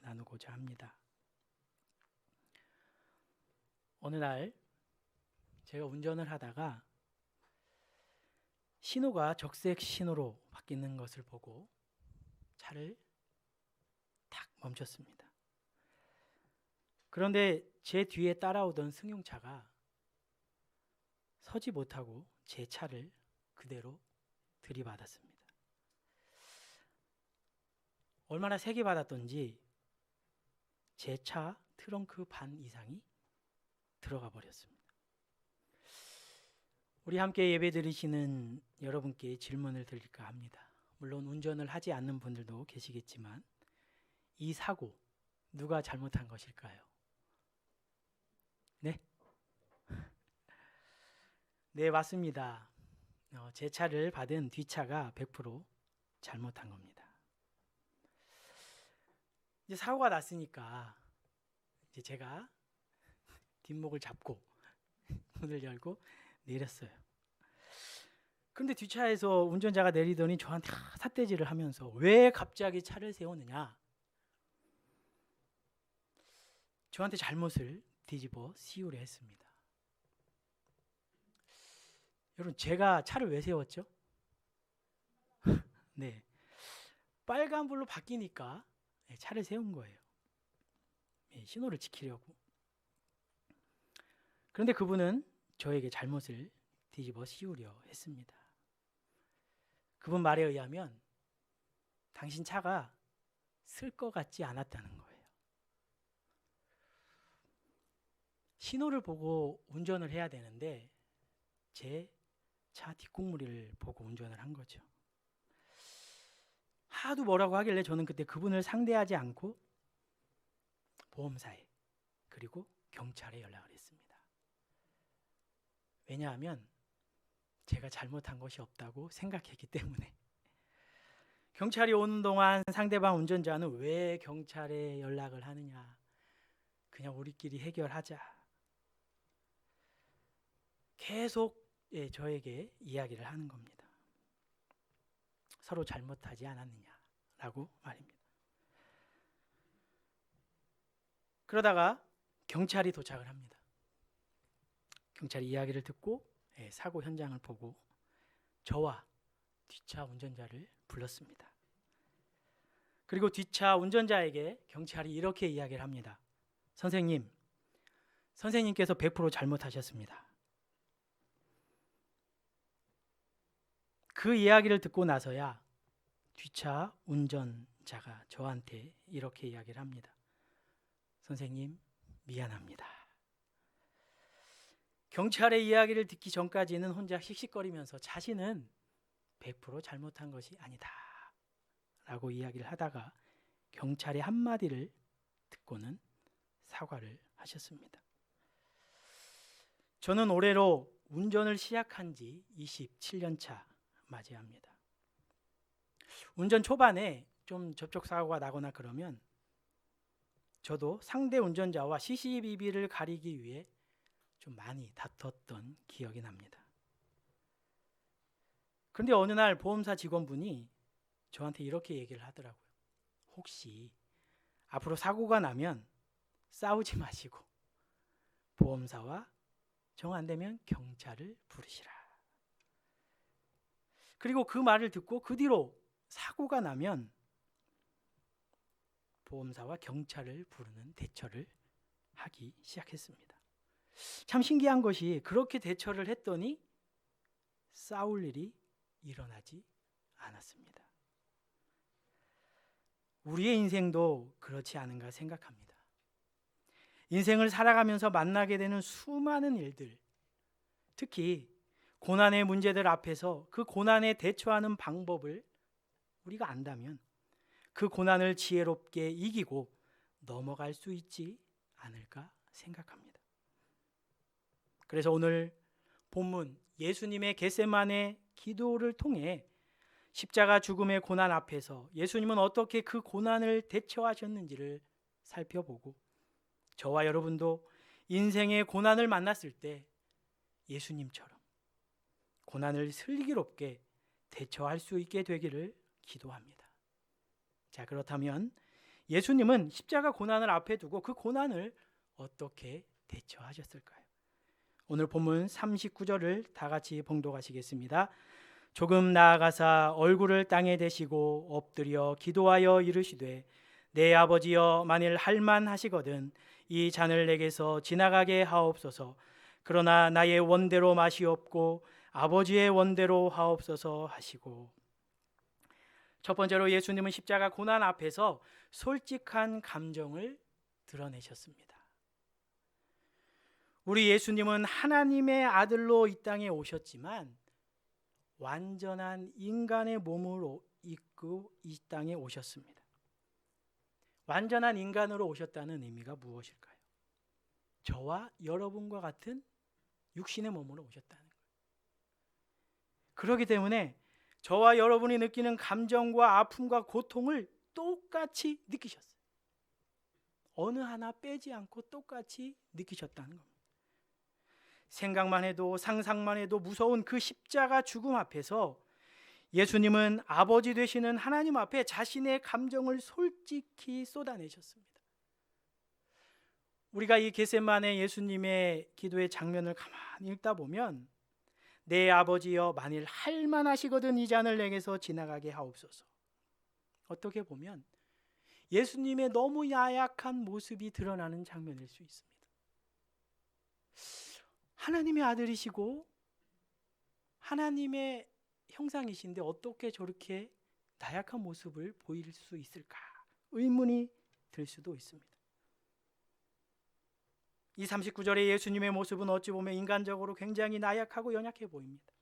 나누고자 합니다. 어느 날 제가 운전을 하다가 신호가 적색 신호로 바뀌는 것을 보고 차를 탁 멈췄습니다. 그런데 제 뒤에 따라오던 승용차가 서지 못하고 제 차를 그대로 들이받았습니다. 얼마나 세게 받았던지 제 차 트렁크 반 이상이 들어가 버렸습니다. 우리 함께 예배 드리시는 여러분께 질문을 드릴까 합니다. 물론 운전을 하지 않는 분들도 계시겠지만 이 사고 누가 잘못한 것일까요? 네? 네, 맞습니다. 제 차를 받은 뒷차가 100% 잘못한 겁니다. 이제 사고가 났으니까 이제 제가 뒷목을 잡고 문을 열고 내렸어요. 그런데 뒷차에서 운전자가 내리더니 저한테 삿대질을 하면서 왜 갑자기 차를 세우느냐, 저한테 잘못을 뒤집어 씌우려 했습니다. 여러분, 제가 차를 왜 세웠죠? 네, 빨간불로 바뀌니까 차를 세운 거예요. 신호를 지키려고. 그런데 그분은 저에게 잘못을 뒤집어 씌우려 했습니다. 그분 말에 의하면 당신 차가 쓸 것 같지 않았다는 거예요. 신호를 보고 운전을 해야 되는데 제 차 뒷공무리를 보고 운전을 한 거죠. 하도 뭐라고 하길래 저는 그때 그분을 상대하지 않고 보험사에 그리고 경찰에 연락을 했습니다. 왜냐하면 제가 잘못한 것이 없다고 생각했기 때문에. 경찰이 오는 동안 상대방 운전자는 왜 경찰에 연락을 하느냐, 그냥 우리끼리 해결하자, 계속 저에게 이야기를 하는 겁니다. 서로 잘못하지 않았느냐라고 말입니다. 그러다가 경찰이 도착을 합니다. 경찰이 이야기를 듣고 사고 현장을 보고 저와 뒷차 운전자를 불렀습니다. 그리고 뒷차 운전자에게 경찰이 이렇게 이야기를 합니다. 선생님께서 100% 잘못하셨습니다. 그 이야기를 듣고 나서야 뒷차 운전자가 저한테 이렇게 이야기를 합니다. 선생님, 미안합니다. 경찰의 이야기를 듣기 전까지는 혼자 씩씩거리면서 자신은 100% 잘못한 것이 아니다 라고 이야기를 하다가 경찰의 한마디를 듣고는 사과를 하셨습니다. 저는 올해로 운전을 시작한 지 27년 차 맞이합니다. 운전 초반에 좀 접촉사고가 나거나 그러면 저도 상대 운전자와 시시비비를 가리기 위해 좀 많이 다퉜던 기억이 납니다. 그런데 어느 날 보험사 직원분이 저한테 이렇게 얘기를 하더라고요. 혹시 앞으로 사고가 나면 싸우지 마시고 보험사와 정 안 되면 경찰을 부르시라. 그리고 그 말을 듣고 그 뒤로 사고가 나면 보험사와 경찰을 부르는 대처를 하기 시작했습니다. 참 신기한 것이 그렇게 대처를 했더니 싸울 일이 일어나지 않았습니다. 우리의 인생도 그렇지 않은가 생각합니다. 인생을 살아가면서 만나게 되는 수많은 일들, 특히 고난의 문제들 앞에서 그 고난에 대처하는 방법을 우리가 안다면 그 고난을 지혜롭게 이기고 넘어갈 수 있지 않을까 생각합니다. 그래서 오늘 본문 예수님의 겟세마네 기도를 통해 십자가 죽음의 고난 앞에서 예수님은 어떻게 그 고난을 대처하셨는지를 살펴보고 저와 여러분도 인생의 고난을 만났을 때 예수님처럼 고난을 슬기롭게 대처할 수 있게 되기를 기도합니다. 자, 그렇다면 예수님은 십자가 고난을 앞에 두고 그 고난을 어떻게 대처하셨을까요? 오늘 본문 39절을 다 같이 봉독하시겠습니다. 조금 나아가사 얼굴을 땅에 대시고 엎드려 기도하여 이르시되 내 아버지여 만일 할만하시거든 이 잔을 내게서 지나가게 하옵소서. 그러나 나의 원대로 마시옵고 아버지의 원대로 하옵소서 하시고, 첫 번째로 예수님은 십자가 고난 앞에서 솔직한 감정을 드러내셨습니다. 우리 예수님은 하나님의 아들로 이 땅에 오셨지만 완전한 인간의 몸으로 입고 이 땅에 오셨습니다. 완전한 인간으로 오셨다는 의미가 무엇일까요? 저와 여러분과 같은 육신의 몸으로 오셨다는 거예요. 그렇기 때문에 저와 여러분이 느끼는 감정과 아픔과 고통을 똑같이 느끼셨어요. 어느 하나 빼지 않고 똑같이 느끼셨다는 겁니다. 생각만 해도 상상만 해도 무서운 그 십자가 죽음 앞에서 예수님은 아버지 되시는 하나님 앞에 자신의 감정을 솔직히 쏟아내셨습니다. 우리가 이 겟세마네 예수님의 기도의 장면을 가만히 읽다 보면 내 아버지여 만일 할만하시거든 이 잔을 내게서 지나가게 하옵소서. 어떻게 보면 예수님의 너무 야약한 모습이 드러나는 장면일 수 있습니다. 하나님의 아들이시고 하나님의 형상이신데 어떻게 저렇게 나약한 모습을 보일 수 있을까? 의문이 들 수도 있습니다. 이 39절의 예수님의 모습은 어찌 보면 인간적으로 굉장히 나약하고 연약해 보입니다.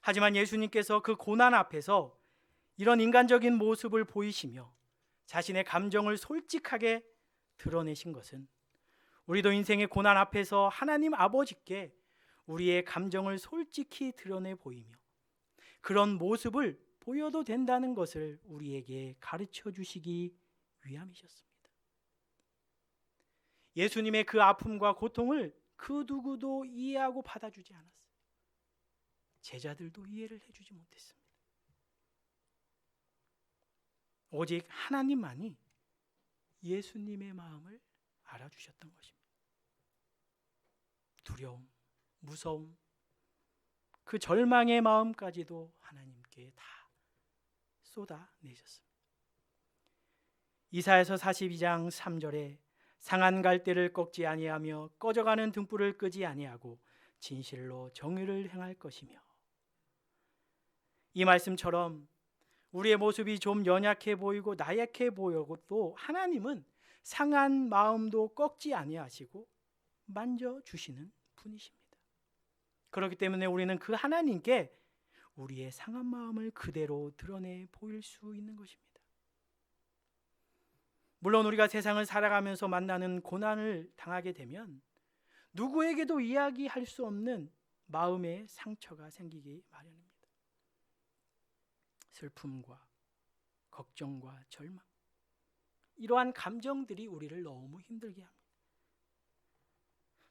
하지만 예수님께서 그 고난 앞에서 이런 인간적인 모습을 보이시며 자신의 감정을 솔직하게 드러내신 것은 우리도 인생의 고난 앞에서 하나님 아버지께 우리의 감정을 솔직히 드러내 보이며 그런 모습을 보여도 된다는 것을 우리에게 가르쳐 주시기 위함이셨습니다. 예수님의 그 아픔과 고통을 그 누구도 이해하고 받아주지 않았어요. 제자들도 이해를 해주지 못했습니다. 오직 하나님만이 예수님의 마음을 알아주셨던 것입니다. 두려움, 무서움, 그 절망의 마음까지도 하나님께 다 쏟아내셨습니다. 이사야서 42장 3절에 상한 갈대를 꺾지 아니하며 꺼져가는 등불을 끄지 아니하고 진실로 정의를 행할 것이며, 이 말씀처럼 우리의 모습이 좀 연약해 보이고 나약해 보여도 하나님은 상한 마음도 꺾지 아니하시고 만져주시는 분이십니다. 그렇기 때문에 우리는 그 하나님께 우리의 상한 마음을 그대로 드러내 보일 수 있는 것입니다. 물론 우리가 세상을 살아가면서 만나는 고난을 당하게 되면 누구에게도 이야기할 수 없는 마음의 상처가 생기기 마련입니다. 슬픔과 걱정과 절망, 이러한 감정들이 우리를 너무 힘들게 합니다.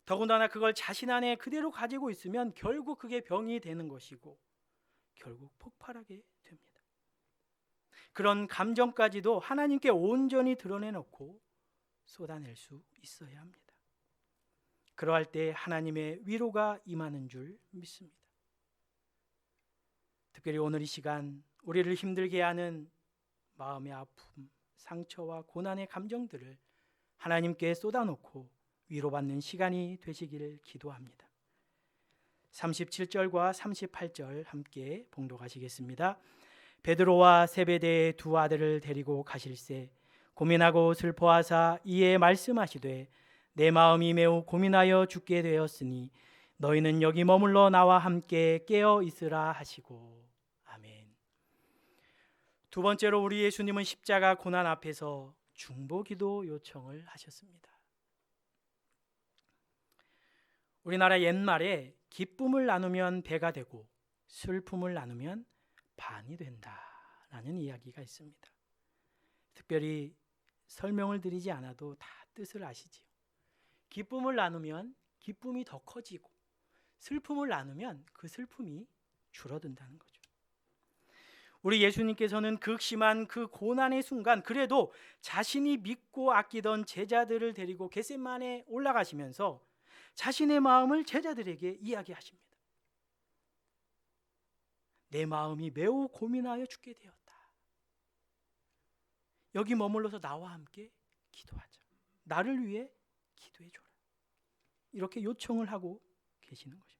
더군다나 그걸 자신 안에 그대로 가지고 있으면 결국 그게 병이 되는 것이고 결국 폭발하게 됩니다. 그런 감정까지도 하나님께 온전히 드러내놓고 쏟아낼 수 있어야 합니다. 그러할 때 하나님의 위로가 임하는 줄 믿습니다. 특별히 오늘 이 시간 우리를 힘들게 하는 마음의 아픔, 상처와 고난의 감정들을 하나님께 쏟아놓고 위로받는 시간이 되시기를 기도합니다. 37절과 38절 함께 봉독하시겠습니다. 베드로와 세베대의 두 아들을 데리고 가실새 고민하고 슬퍼하사 이에 말씀하시되 내 마음이 매우 고민하여 죽게 되었으니 너희는 여기 머물러 나와 함께 깨어 있으라 하시고. 아멘. 두 번째로 우리 예수님은 십자가 고난 앞에서 중보기도 요청을 하셨습니다. 우리나라 옛말에 기쁨을 나누면 배가 되고 슬픔을 나누면 반이 된다라는 이야기가 있습니다. 특별히 설명을 드리지 않아도 다 뜻을 아시지요? 기쁨을 나누면 기쁨이 더 커지고 슬픔을 나누면 그 슬픔이 줄어든다는 거죠. 우리 예수님께서는 극심한 그 고난의 순간 그래도 자신이 믿고 아끼던 제자들을 데리고 겟세마네에 올라가시면서 자신의 마음을 제자들에게 이야기하십니다. 내 마음이 매우 고민하여 죽게 되었다. 여기 머물러서 나와 함께 기도하자. 나를 위해 기도해 줘라. 이렇게 요청을 하고 계시는 것입니다.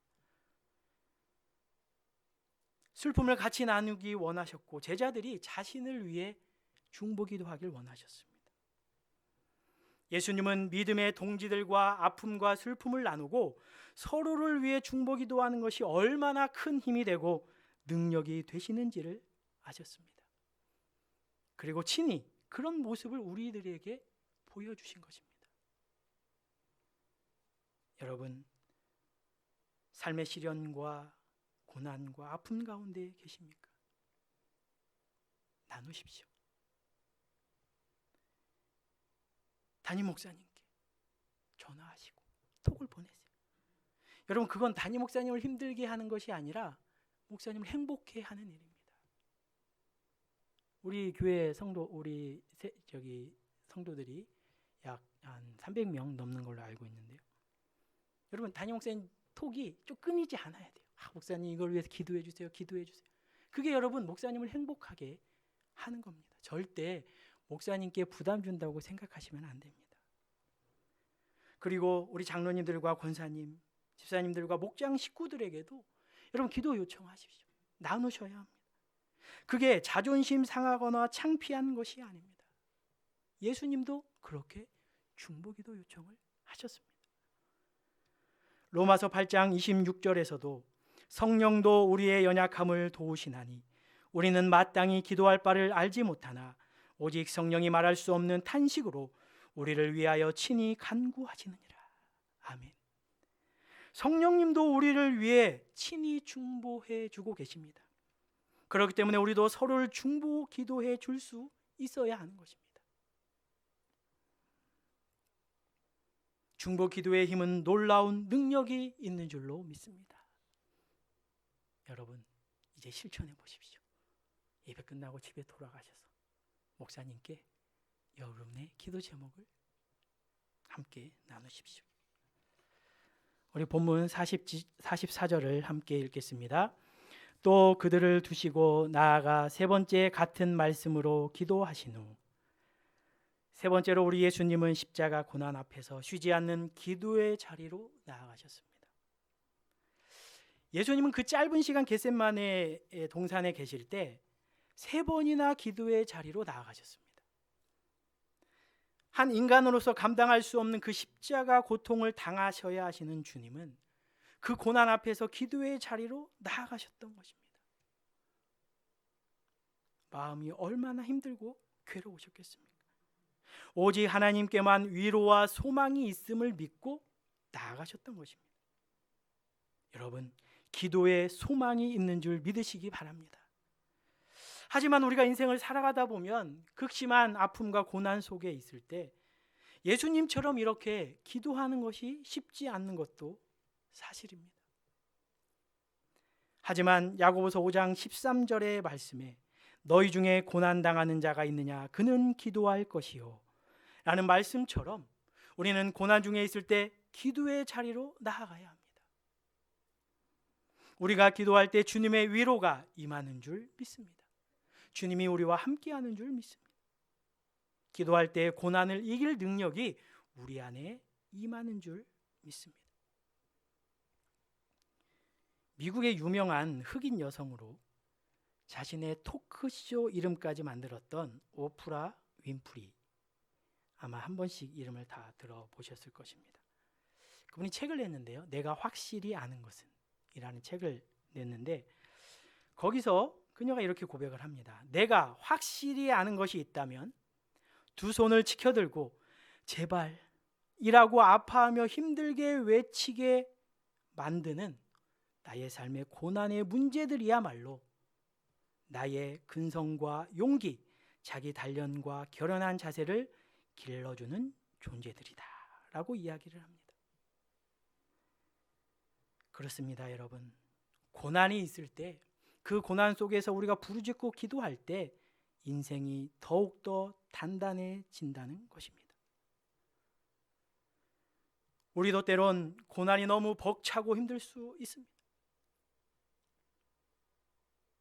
슬픔을 같이 나누기 원하셨고 제자들이 자신을 위해 중보기도하길 원하셨습니다. 예수님은 믿음의 동지들과 아픔과 슬픔을 나누고 서로를 위해 중보기도하는 것이 얼마나 큰 힘이 되고 능력이 되시는지를 아셨습니다. 그리고 친히 그런 모습을 우리들에게 보여주신 것입니다. 여러분, 삶의 시련과 고난과 아픔 가운데 계십니까? 나누십시오. 담임 목사님께 전화하시고 톡을 보내세요. 여러분, 그건 담임 목사님을 힘들게 하는 것이 아니라 목사님을 행복해 하는 일입니다. 우리 교회 성도들이 약 한 300명 넘는 걸로 알고 있는데요. 여러분, 담임 목사님 톡이 좀 끊이지 않아야 돼요. 목사님 이걸 위해서 기도해 주세요. 기도해 주세요. 그게 여러분 목사님을 행복하게 하는 겁니다. 절대 목사님께 부담 준다고 생각하시면 안 됩니다. 그리고 우리 장로님들과 권사님, 집사님들과 목장 식구들에게도 여러분 기도 요청하십시오. 나누셔야 합니다. 그게 자존심 상하거나 창피한 것이 아닙니다. 예수님도 그렇게 중보기도 요청을 하셨습니다. 로마서 8장 26절에서도 성령도 우리의 연약함을 도우시나니 우리는 마땅히 기도할 바를 알지 못하나 오직 성령이 말할 수 없는 탄식으로 우리를 위하여 친히 간구하시느니라. 아멘. 성령님도 우리를 위해 친히 중보해 주고 계십니다. 그렇기 때문에 우리도 서로를 중보 기도해 줄 수 있어야 하는 것입니다. 중보 기도의 힘은 놀라운 능력이 있는 줄로 믿습니다. 여러분, 이제 실천해 보십시오. 예배 끝나고 집에 돌아가셔서 목사님께 여러분의 기도 제목을 함께 나누십시오. 우리 본문 44절을 함께 읽겠습니다. 또 그들을 두시고 나아가 세 번째 같은 말씀으로 기도하신 후 세 번째로 우리 예수님은 십자가 고난 앞에서 쉬지 않는 기도의 자리로 나아가셨습니다. 예수님은 그 짧은 시간 겟세마네 동산에 계실 때 세 번이나 기도의 자리로 나아가셨습니다. 한 인간으로서 감당할 수 없는 그 십자가 고통을 당하셔야 하시는 주님은 그 고난 앞에서 기도의 자리로 나아가셨던 것입니다. 마음이 얼마나 힘들고 괴로우셨겠습니까? 오직 하나님께만 위로와 소망이 있음을 믿고 나아가셨던 것입니다. 여러분, 기도에 소망이 있는 줄 믿으시기 바랍니다. 하지만 우리가 인생을 살아가다 보면 극심한 아픔과 고난 속에 있을 때 예수님처럼 이렇게 기도하는 것이 쉽지 않는 것도 사실입니다. 하지만 야고보서 5장 13절의 말씀에 너희 중에 고난당하는 자가 있느냐 그는 기도할 것이요 라는 말씀처럼 우리는 고난 중에 있을 때 기도의 자리로 나아가야 합니다. 우리가 기도할 때 주님의 위로가 임하는 줄 믿습니다. 주님이 우리와 함께하는 줄 믿습니다. 기도할 때 고난을 이길 능력이 우리 안에 임하는 줄 믿습니다. 미국의 유명한 흑인 여성으로 자신의 토크쇼 이름까지 만들었던 오프라 윈프리, 아마 한 번씩 이름을 다 들어보셨을 것입니다. 그분이 책을 냈는데요. 내가 확실히 아는 것은 이라는 책을 냈는데 거기서 그녀가 이렇게 고백을 합니다. 내가 확실히 아는 것이 있다면 두 손을 치켜들고 제발 이라고 아파하며 힘들게 외치게 만드는 나의 삶의 고난의 문제들이야말로 나의 근성과 용기, 자기 단련과 결연한 자세를 길러주는 존재들이다 라고 이야기를 합니다. 그렇습니다, 여러분. 고난이 있을 때, 그 고난 속에서 우리가 부르짖고 기도할 때 인생이 더욱더 단단해진다는 것입니다. 우리도 때론 고난이 너무 벅차고 힘들 수 있습니다.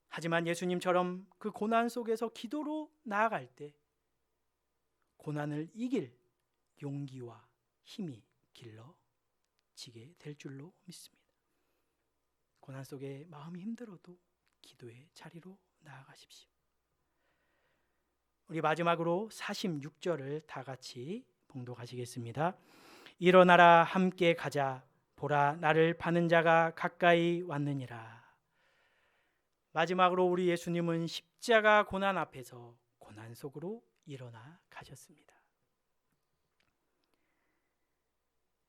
하지만 예수님처럼 그 고난 속에서 기도로 나아갈 때 고난을 이길 용기와 힘이 길러지게 될 줄로 믿습니다. 고난 속에 마음이 힘들어도 기도의 자리로 나아가십시오. 우리 마지막으로 46절을 다 같이 봉독하시겠습니다. 일어나라, 함께 가자. 보라, 나를 파는 자가 가까이 왔느니라. 마지막으로 우리 예수님은 십자가 고난 앞에서 고난 속으로 일어나 가셨습니다.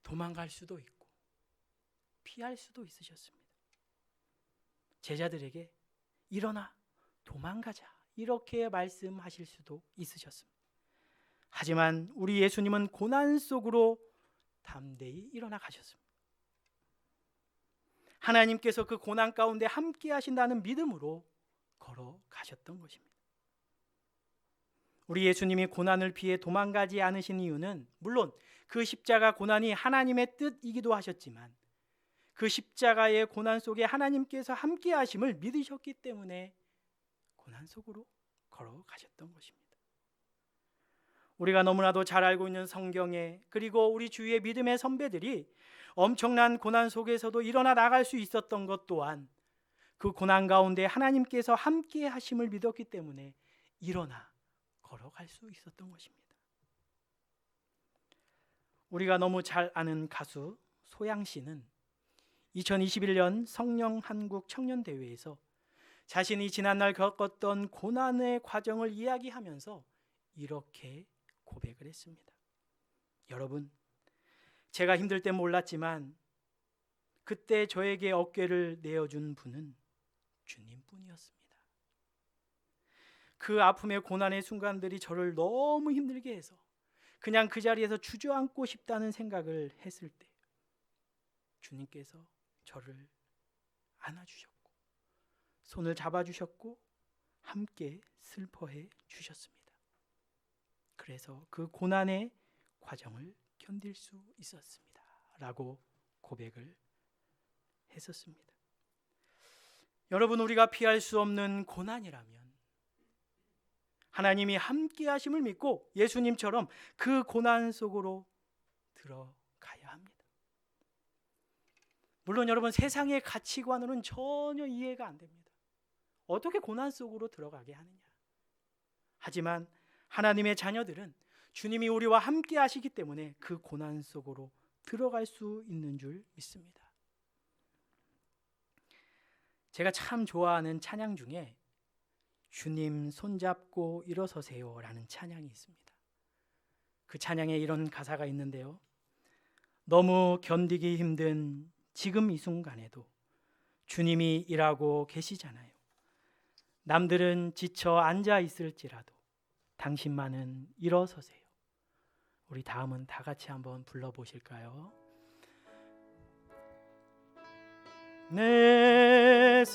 도망갈 수도 있고 피할 수도 있으셨습니다. 제자들에게 일어나 도망가자 이렇게 말씀하실 수도 있으셨습니다. 하지만 우리 예수님은 고난 속으로 담대히 일어나 가셨습니다. 하나님께서 그 고난 가운데 함께 하신다는 믿음으로 걸어가셨던 것입니다. 우리 예수님이 고난을 피해 도망가지 않으신 이유는 물론 그 십자가 고난이 하나님의 뜻이기도 하셨지만 그 십자가의 고난 속에 하나님께서 함께 하심을 믿으셨기 때문에 고난 속으로 걸어가셨던 것입니다. 우리가 너무나도 잘 알고 있는 성경에, 그리고 우리 주위의 믿음의 선배들이 엄청난 고난 속에서도 일어나 나갈 수 있었던 것 또한 그 고난 가운데 하나님께서 함께 하심을 믿었기 때문에 일어나 걸어갈 수 있었던 것입니다. 우리가 너무 잘 아는 가수 소양 씨는 2021년 성령 한국 청년대회에서 자신이 지난날 겪었던 고난의 과정을 이야기하면서 이렇게 고백을 했습니다. 여러분, 제가 힘들 때 몰랐지만 그때 저에게 어깨를 내어준 분은 주님뿐이었습니다. 그 아픔의 고난의 순간들이 저를 너무 힘들게 해서 그냥 그 자리에서 주저앉고 싶다는 생각을 했을 때 주님께서 저를 안아주셨고 손을 잡아주셨고 함께 슬퍼해 주셨습니다. 그래서 그 고난의 과정을 견딜 수 있었습니다 라고 고백을 했었습니다. 여러분, 우리가 피할 수 없는 고난이라면 하나님이 함께 하심을 믿고 예수님처럼 그 고난 속으로 들어가야 합니다. 물론 여러분, 세상의 가치관으로는 전혀 이해가 안 됩니다. 어떻게 고난 속으로 들어가게 하느냐. 하지만 하나님의 자녀들은 주님이 우리와 함께 하시기 때문에 그 고난 속으로 들어갈 수 있는 줄 믿습니다. 제가 참 좋아하는 찬양 중에 주님 손잡고 일어서세요 라는 찬양이 있습니다. 그 찬양에 이런 가사가 있는데요. 너무 견디기 힘든 지금 이 순간에도 주님이 일하고 계시잖아요. 남들은 지쳐 앉아 있을지라도 당신만은 일어서세요. 우리 다음은 다 같이 한번 불러보실까요? 내세요,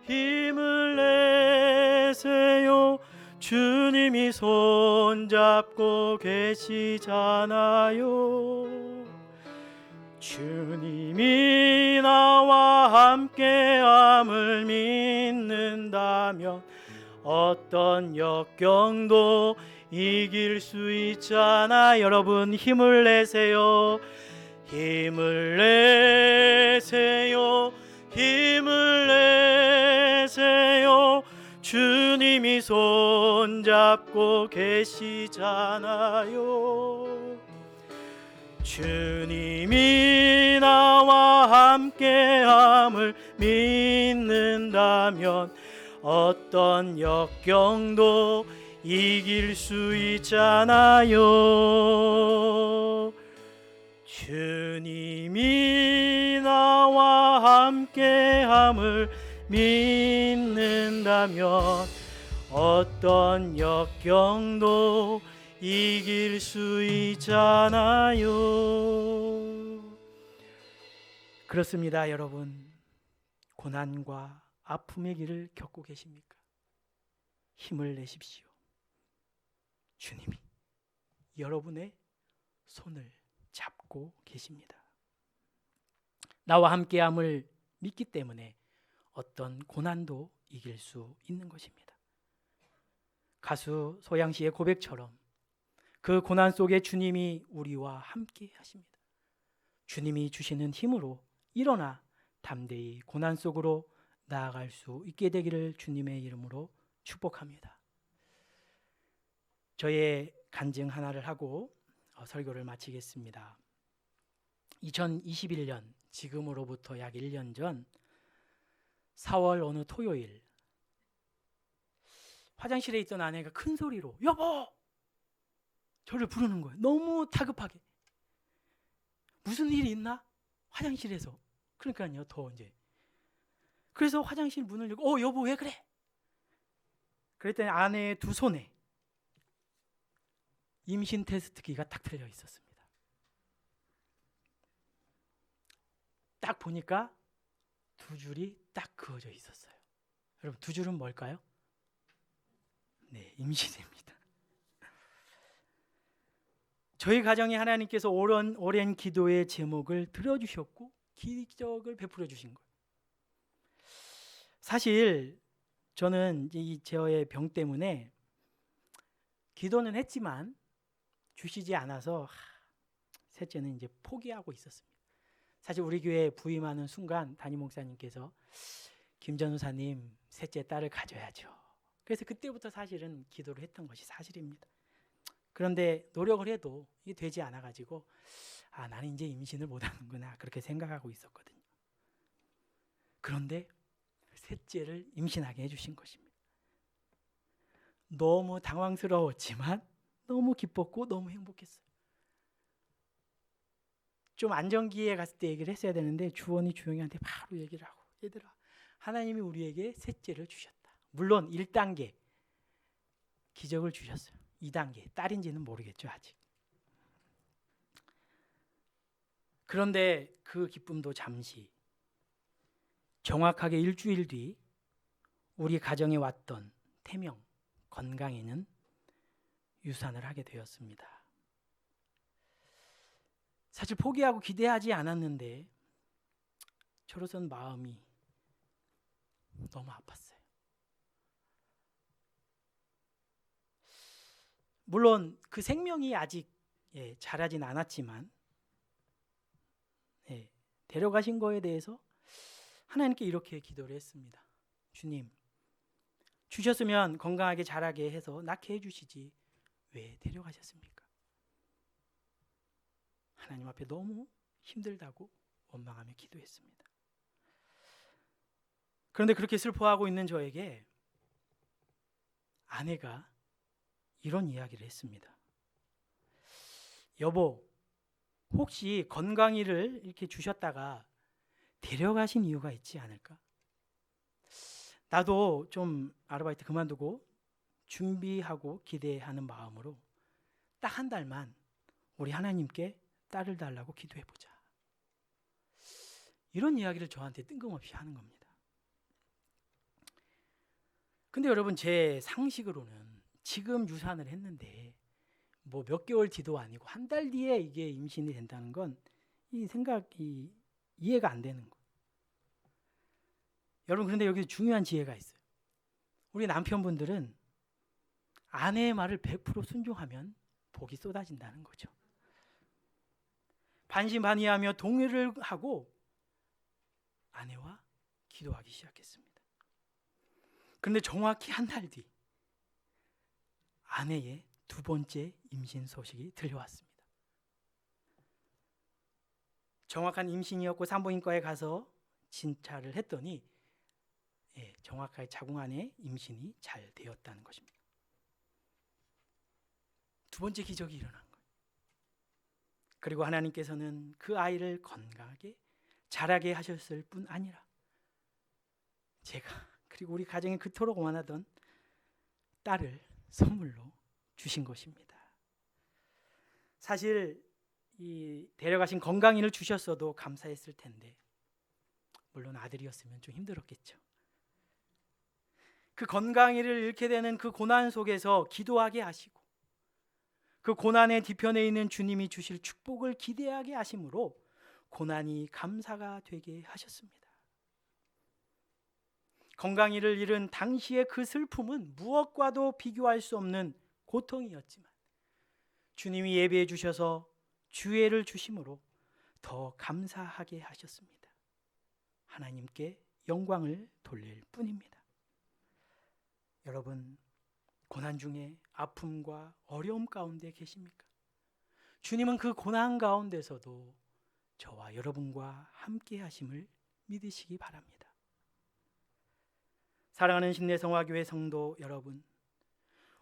힘을 내세요. 주님이 손잡고 계시잖아요. 주님이 나와 함께함을 믿는다면 어떤 역경도 이길 수 있잖아. 여러분, 힘을 내세요. 힘을 내세요. 힘을 내세요. 주님이 손잡고 계시잖아요. 주님이 나와 함께함을 믿는다면 어떤 역경도 이길 수 있잖아요. 주님이 나와 함께함을 믿는다면 어떤 역경도 이길 수 있잖아요. 그렇습니다, 여러분. 고난과 아픔의 길을 겪고 계십니까? 힘을 내십시오. 주님이 여러분의 손을 잡고 계십니다. 나와 함께함을 믿기 때문에 어떤 고난도 이길 수 있는 것입니다. 가수 소양씨의 고백처럼 그 고난 속에 주님이 우리와 함께 하십니다. 주님이 주시는 힘으로 일어나 담대히 고난 속으로 나아갈 수 있게 되기를 주님의 이름으로 축복합니다. 저의 간증 하나를 하고 설교를 마치겠습니다. 2021년 지금으로부터 약 1년 전 4월 어느 토요일, 화장실에 있던 아내가 큰 소리로 여보! 저를 부르는 거예요. 너무 다급하게. 무슨 일이 있나? 화장실에서. 그러니까요, 더 이제. 그래서 화장실 문을 열고 여보 왜 그래? 그랬더니 아내의 두 손에 임신 테스트기가 딱 들려 있었습니다. 딱 보니까 두 줄이 딱 그어져 있었어요. 여러분, 두 줄은 뭘까요? 네, 임신입니다. 저희 가정에 하나님께서 오랜 기도의 제목을 들어주셨고 기적을 베풀어 주신 거예요. 사실 저는 이 저의 병 때문에 기도는 했지만 주시지 않아서 셋째는 이제 포기하고 있었습니다. 사실 우리 교회에 부임하는 순간 담임 목사님께서 김 전우사님 셋째 딸을 가져야죠. 그래서 그때부터 사실은 기도를 했던 것이 사실입니다. 그런데 노력을 해도 이게 되지 않아가지고 나는 이제 임신을 못하는구나 그렇게 생각하고 있었거든요. 그런데 셋째를 임신하게 해주신 것입니다. 너무 당황스러웠지만 너무 기뻤고 너무 행복했어요. 좀 안정기에 갔을 때 얘기를 했어야 되는데 주원이 주영이한테 바로 얘기를 하고 얘들아 하나님이 우리에게 셋째를 주셨다. 물론 1단계 기적을 주셨어요. 2단계 딸인지는 모르겠죠 아직. 그런데 그 기쁨도 잠시 정확하게 일주일 뒤 우리 가정에 왔던 태명 건강에는 유산을 하게 되었습니다. 사실 포기하고 기대하지 않았는데 저로서는 마음이 너무 아팠어요. 물론 그 생명이 아직 자라진 않았지만 데려가신 거에 대해서 하나님께 이렇게 기도를 했습니다. 주님, 주셨으면 건강하게 자라게 해서 낳게 해주시지 왜 데려가셨습니까? 하나님 앞에 너무 힘들다고 원망하며 기도했습니다. 그런데 그렇게 슬퍼하고 있는 저에게 아내가 이런 이야기를 했습니다. 여보, 혹시 건강이를 이렇게 주셨다가 데려가신 이유가 있지 않을까? 나도 좀 아르바이트 그만두고 준비하고 기대하는 마음으로 딱 한 달만 우리 하나님께 딸을 달라고 기도해보자. 이런 이야기를 저한테 뜬금없이 하는 겁니다. 근데 여러분 제 상식으로는 지금 유산을 했는데 뭐 몇 개월 뒤도 아니고 한 달 뒤에 이게 임신이 된다는 건 이 생각이 이해가 안 되는 거예요. 여러분 그런데 여기서 중요한 지혜가 있어요. 우리 남편분들은 아내의 말을 100% 순종하면 복이 쏟아진다는 거죠. 반신반의하며 동의를 하고 아내와 기도하기 시작했습니다. 그런데 정확히 한 달 뒤 아내의 두 번째 임신 소식이 들려왔습니다. 정확한 임신이었고 산부인과에 가서 진찰을 했더니 정확하게 자궁 안에 임신이 잘 되었다는 것입니다. 두 번째 기적이 일어난 거예요. 그리고 하나님께서는 그 아이를 건강하게 자라게 하셨을 뿐 아니라 제가 그리고 우리 가정에 그토록 원하던 딸을 선물로 주신 것입니다. 사실 이 데려가신 건강인을 주셨어도 감사했을 텐데, 물론 아들이었으면 좀 힘들었겠죠. 그 건강인을 잃게 되는 그 고난 속에서 기도하게 하시고, 그 고난의 뒤편에 있는 주님이 주실 축복을 기대하게 하심으로 고난이 감사가 되게 하셨습니다. 건강이를 잃은 당시의 그 슬픔은 무엇과도 비교할 수 없는 고통이었지만 주님이 예비해 주셔서 주애를 주심으로 더 감사하게 하셨습니다. 하나님께 영광을 돌릴 뿐입니다. 여러분, 고난 중에 아픔과 어려움 가운데 계십니까? 주님은 그 고난 가운데서도 저와 여러분과 함께 하심을 믿으시기 바랍니다. 사랑하는 심내성화교회 성도 여러분,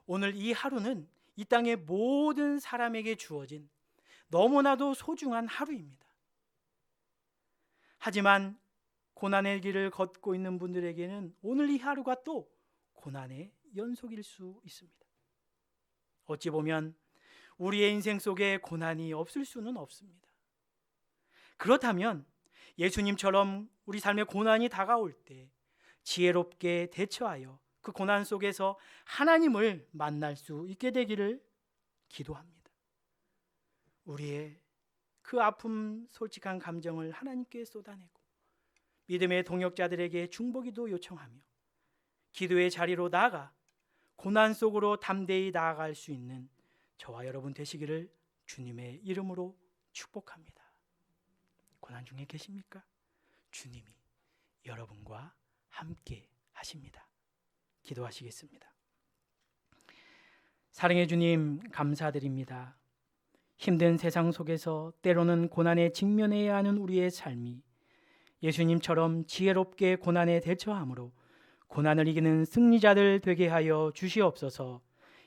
오늘 이 하루는 이 땅의 모든 사람에게 주어진 너무나도 소중한 하루입니다. 하지만 고난의 길을 걷고 있는 분들에게는 오늘 이 하루가 또 고난의 연속일 수 있습니다. 어찌 보면 우리의 인생 속에 고난이 없을 수는 없습니다. 그렇다면 예수님처럼 우리 삶에 고난이 다가올 때 지혜롭게 대처하여 그 고난 속에서 하나님을 만날 수 있게 되기를 기도합니다. 우리의 그 아픔, 솔직한 감정을 하나님께 쏟아내고 믿음의 동역자들에게 중보기도 요청하며 기도의 자리로 나아가 고난 속으로 담대히 나아갈 수 있는 저와 여러분 되시기를 주님의 이름으로 축복합니다. 고난 중에 계십니까? 주님이 여러분과 함께 하십니다. 기도하시겠습니다. 사랑의 주님, 감사드립니다. 힘든 세상 속에서 때로는 고난에 직면해야 하는 우리의 삶이 예수님처럼 지혜롭게 고난에 대처함으로 고난을 이기는 승리자들 되게 하여 주시옵소서.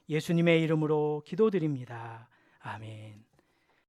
예수님의 이름으로 기도드립니다. 아멘.